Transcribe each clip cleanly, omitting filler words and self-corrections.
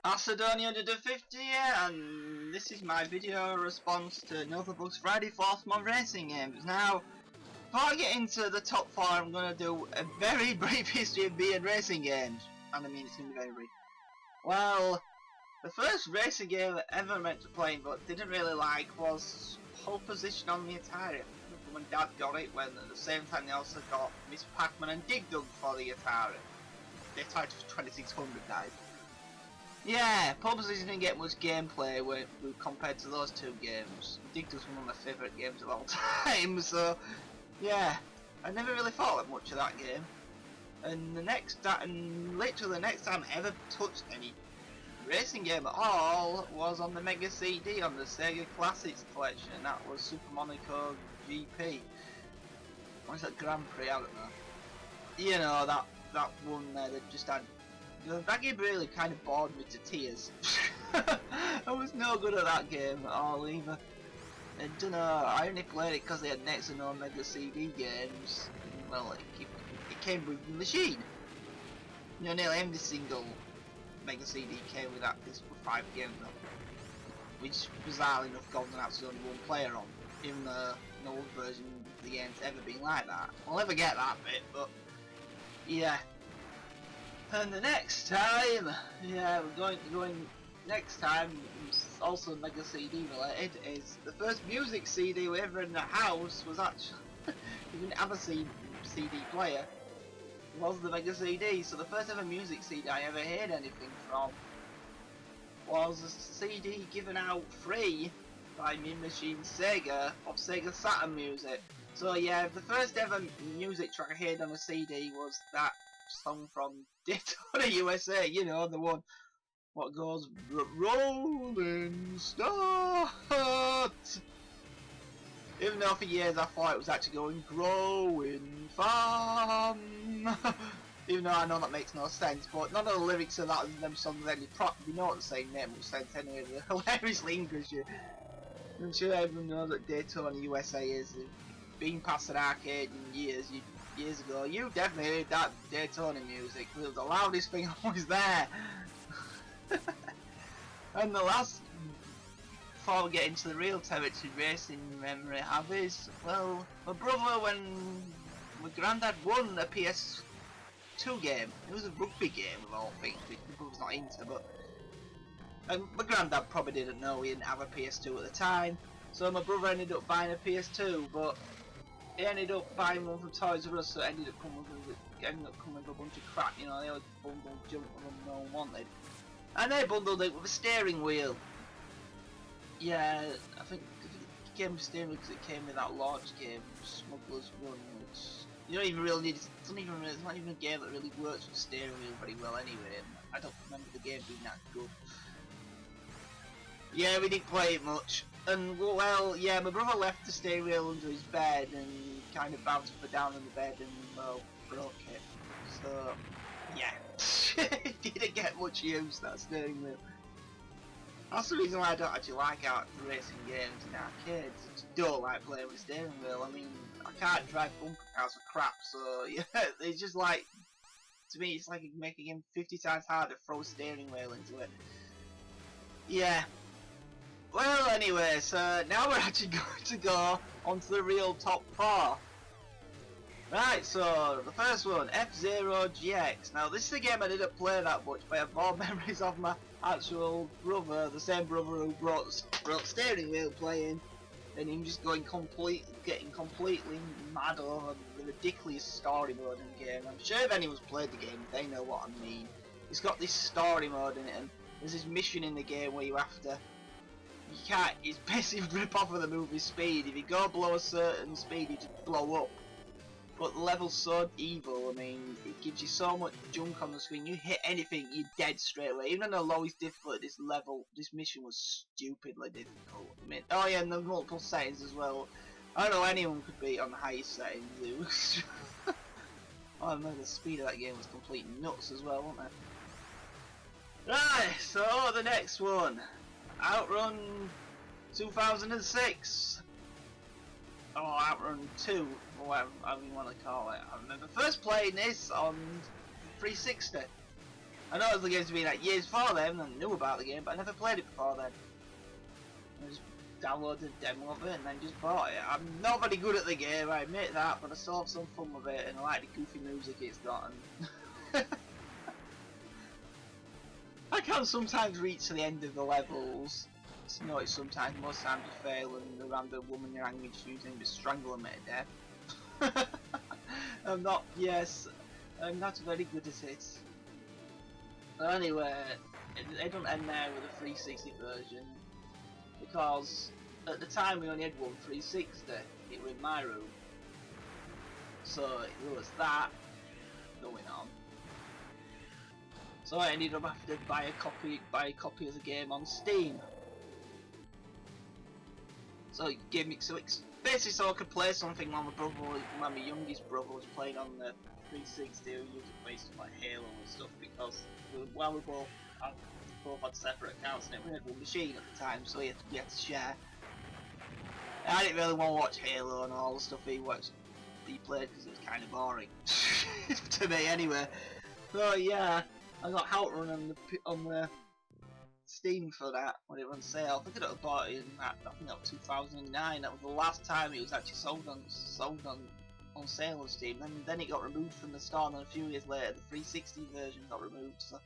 Macedonia did a 50 and this is my video response to Novabugs Friday Foursome racing games. Now, before I get into the top 4, I'm going to do a very brief history of being racing games. And I mean it's going to be very brief. Well, the first racing game I ever meant to play but didn't really like was Pole Position on the Atari. When Dad got it, when at the same time they also got Miss Pac-Man and Dig Dug for the Atari. The Atari 2600 guys. Yeah, Pole Position didn't get much gameplay when compared to those two games. Dig Dug's one of my favourite games of all time, so yeah, I never really thought much of that game. And literally the next time I ever touched any racing game at all was on the Mega CD on the Sega Classics collection, and that was Super Monaco GP. What is that, Grand Prix? I don't know. You know, that one there that just had. That game really kind of bored me to tears. I was no good at that game at all either. I don't know, I only played it because they had next to no Mega CD games. Well, it came with the machine. You know, nearly every single Mega CD came with that. This were 5 games on, which bizarrely enough Golden Axe was only 1 player on, even though no other version of the game's ever been like that. I'll never get that bit, but yeah. And the next time, yeah, we're going next time, also Mega CD related, is the first music CD we ever in the house was actually, we didn't have a CD player, was the Mega CD, so the first ever music CD I ever heard anything from was a CD given out free by Mean Machine Sega of Sega Saturn music. So yeah, the first ever music track I heard on a CD was that song from Daytona USA, you know, the one what goes Rolling Start. Even though for years I thought it was actually going Growing Farm. Even though I know that makes no sense, but none of the lyrics of that them songs really properly know what the same name much sense anyway. They're hilariously English. I'm sure everyone knows what Daytona USA is. Being past an arcade in years ago, you definitely heard that Daytona music. It was the loudest thing always there. And the last, before we get into the real territory racing memory I have is, well, my brother, when my granddad won a PS2 game. It was a rugby game of all things, which my brother's not into, but my granddad probably didn't know he didn't have a PS2 at the time, so my brother ended up buying a PS2, but he ended up buying one from Toys R Us, so it ended up coming with a bunch of crap, you know, they always bundled junk that no one wanted. And they bundled it with a steering wheel. Yeah, I think it came with steering wheel because it came with that launch game, Smuggler's Run, which you don't even really need. It's not even a game that really works with steering wheel very well anyway. And I don't remember the game being that good. Yeah, we didn't play it much. And well, yeah, my brother left the steering wheel under his bed and kind of bounced up and down on the bed and well broke it. So yeah. It didn't get much use, that steering wheel. That's the reason why I don't actually like racing games in arcades. I just don't like playing with steering wheel. I mean, I can't drive bumper cars for crap, so yeah, it's just like, to me it's like making him 50 times harder to throw a steering wheel into it. Yeah. Well anyway, so now we're actually going to go onto the real top 4. Right, so the first one, F-Zero GX. Now this is a game I didn't play that much, but I have more memories of my actual brother, the same brother who brought steering wheel playing, and him just getting completely mad over the ridiculous story mode in the game. I'm sure if anyone's played the game, they know what I mean. It's got this story mode in it, and there's this mission in the game where you have to, it's basically rip off of the movie Speed. If you go below a certain speed, you just blow up. But the level's so evil, I mean, it gives you so much junk on the screen, you hit anything, you're dead straight away. Even on the lowest difficulty, this mission was stupidly difficult. I mean, oh yeah, and the multiple settings as well. I don't know anyone could beat on the highest settings. It was oh no, the speed of that game was complete nuts as well, wasn't it? Right, so the next one. Outrun 2006. Or Outrun 2, or whatever you want to call it. I remember first playing this on 360. I know the game's been like years before then, and I knew about the game, but I never played it before then. I just downloaded a demo of it and then just bought it. I'm not very good at the game, I admit that, but I still have some fun with it, and I like the goofy music it's got. And I can sometimes reach to the end of the levels. I know it's sometimes, most times you fail, and the random woman you're angry to use to strangle them to death. I'm not very good at it. But anyway, it don't end there with a 360 version, because at the time we only had one 360, it was in my room. So it was that going on. So I ended up having to buy a copy of the game on Steam. So it gave me, so it's basically so I could play something while my youngest brother was playing on the 360. We used to play stuff like Halo and stuff, because while we both had separate accounts and we had one machine at the time, so we had to share. And I didn't really want to watch Halo and all the stuff he played, because it was kind of boring to me anyway. So yeah, I got Outrun on the Steam for that when it was on sale. I think I bought it in that. I think that was 2009. That was the last time it was actually sold on sale on Steam. Then it got removed from the store, and then a few years later the 360 version got removed. So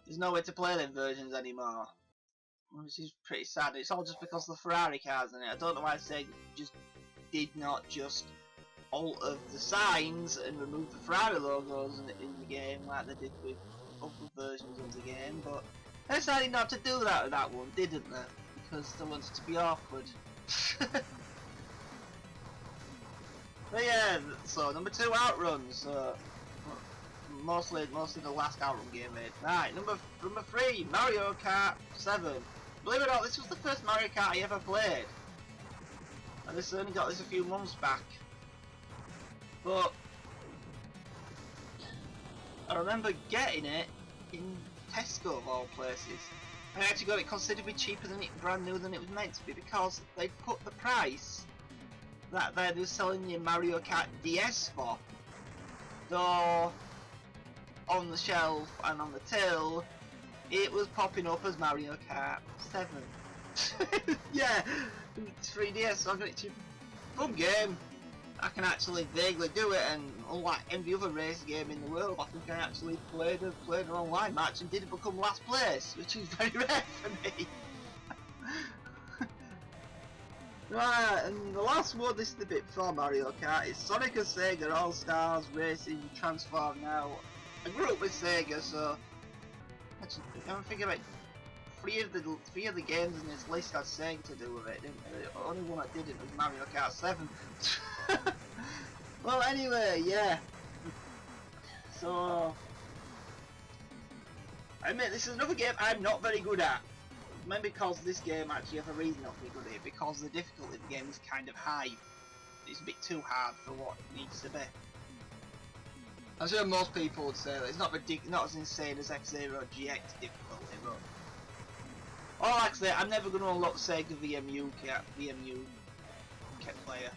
there's no way to play them versions anymore, which is pretty sad. It's all just because of the Ferrari cars in it. I don't know why Sega just did not just alter the signs and remove the Ferrari logos in the game like they did with other versions of the game, but they decided not to do that with that one, didn't they? Because they wanted to be awkward. But yeah, so number 2, Outrun. So mostly the last Outrun game made. Right, number 3, Mario Kart 7. Believe it or not, this was the first Mario Kart I ever played, and this only got this a few months back. But I remember getting it in Tesco of all places. I actually got it considerably cheaper than it brand new than it was meant to be, because they put the price that they were selling you Mario Kart DS for, though on the shelf and on the till it was popping up as Mario Kart 7. Yeah, it's 3DS, so I got it cheap. Fun game. I can actually vaguely do it, and unlike every other race game in the world, I think I actually played an online match and did become last place, which is very rare for me. Right, and the last one, this is the bit before Mario Kart, is Sonic and Sega All-Stars Racing Transform. Now, I grew up with Sega, so actually, I'm thinking about three of the games in this list had Sega to do with it, didn't they? The only one that didn't was Mario Kart 7. Well, anyway, yeah. So I admit this is another game I'm not very good at. Maybe because this game actually has a reason not to be good at it, because the difficulty of the game is kind of high. It's a bit too hard for what it needs to be. I'm sure most people would say that it's not as insane as F-Zero or GX difficulty, but all I can say, I'm never going to unlock Sega VMU player.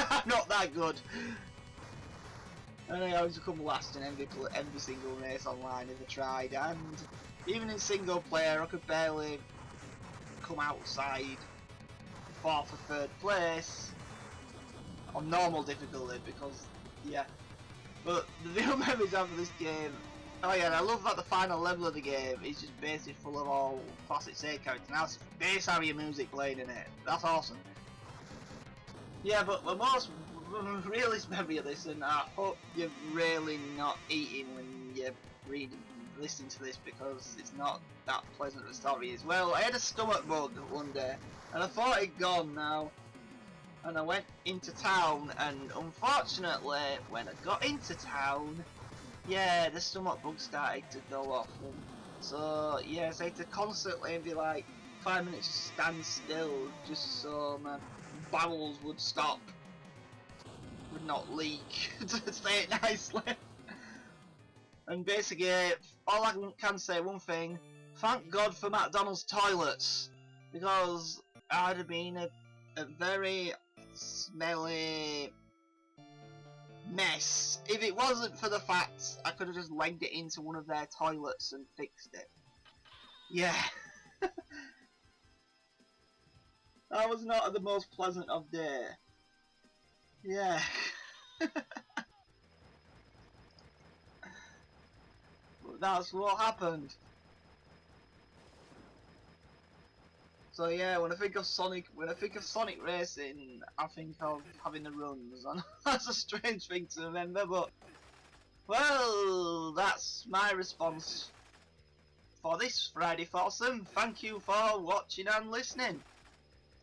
I'm not that good. And I always come last in every single race online if I tried, and even in single player I could barely come outside 4th or 3rd place on normal difficulty, because yeah. But the real memories of this game, oh yeah, and I love that the final level of the game is just basically full of all classic Sega characters. Now it's bass area music playing in it. That's awesome. Yeah, but the most realist memory of this, and I hope you're really not eating when you're listening to this, because it's not that pleasant a story as well. I had a stomach bug one day, and I thought it'd gone now. And I went into town, and unfortunately, when I got into town, yeah, the stomach bug started to go off. And so, yes, I had to constantly be like 5 minutes to stand still, just so my bowels would stop, would not leak, to say it nicely. And basically, all I can say, one thing, thank God for McDonald's toilets, because I'd have been a very smelly mess. If it wasn't for the fact I could have just legged it into one of their toilets and fixed it. Yeah. That was not the most pleasant of day. Yeah. That's what happened. So yeah, when I think of Sonic racing, I think of having the runs, and that's a strange thing to remember, but well, that's my response for this Friday Foursome. Thank you for watching and listening.